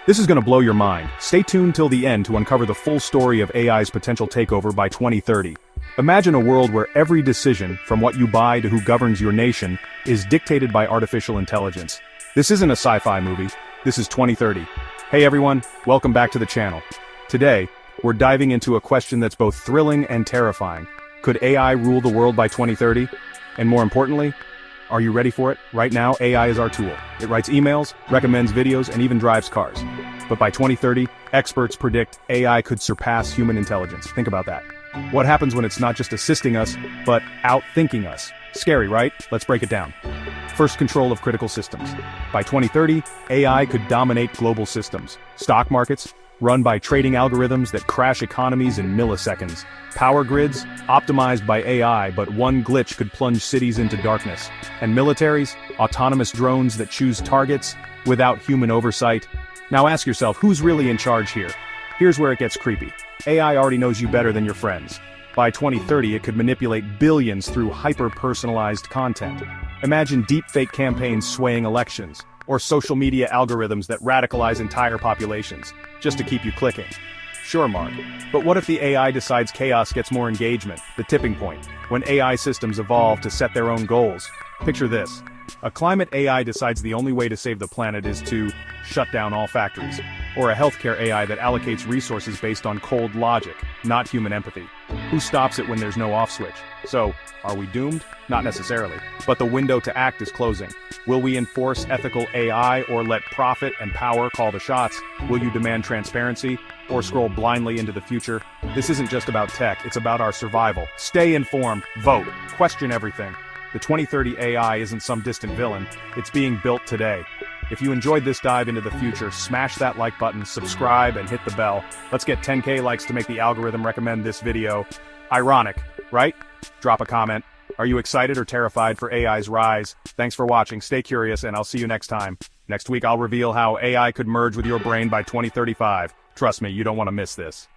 This is going to blow your mind. Stay tuned till the end to uncover the full story of AI's potential takeover by 2030. Imagine a world where every decision, from what you buy to who governs your nation, is dictated by artificial intelligence. This isn't a sci-fi movie, this is 2030. Hey everyone, welcome back to the channel. Today, we're diving into a question that's both thrilling and terrifying. Could AI rule the world by 2030? And more importantly, are you ready for it? Right now, AI is our tool. It writes emails, recommends videos, and even drives cars. But by 2030, experts predict AI could surpass human intelligence. Think about that. What happens when it's not just assisting us, but outthinking us? Scary, right? Let's break it down. First, control of critical systems. By 2030, AI could dominate global systems. Stock markets, run by trading algorithms that crash economies in milliseconds. Power grids, optimized by AI, but one glitch could plunge cities into darkness. And militaries, autonomous drones that choose targets without human oversight. Now ask yourself, who's really in charge here? Here's where it gets creepy. AI already knows you better than your friends. By 2030, it could manipulate billions through hyper-personalized content. Imagine deepfake campaigns swaying elections, or social media algorithms that radicalize entire populations, just to keep you clicking. Sure, Mark. But what if the AI decides chaos gets more engagement, the tipping point, when AI systems evolve to set their own goals? Picture this. A climate AI decides the only way to save the planet is to shut down all factories. Or a healthcare AI that allocates resources based on cold logic, not human empathy. Who stops it when there's no off switch? So, are we doomed? Not necessarily. But the window to act is closing. Will we enforce ethical AI or let profit and power call the shots? Will you demand transparency or scroll blindly into the future? This isn't just about tech, it's about our survival. Stay informed, vote, question everything. The 2030 AI isn't some distant villain, it's being built today. If you enjoyed this dive into the future, smash that like button, subscribe, and hit the bell. Let's get 10K likes to make the algorithm recommend this video. Ironic, right? Drop a comment. Are you excited or terrified for AI's rise? Thanks for watching, stay curious, and I'll see you next time. Next week I'll reveal how AI could merge with your brain by 2035. Trust me, you don't want to miss this.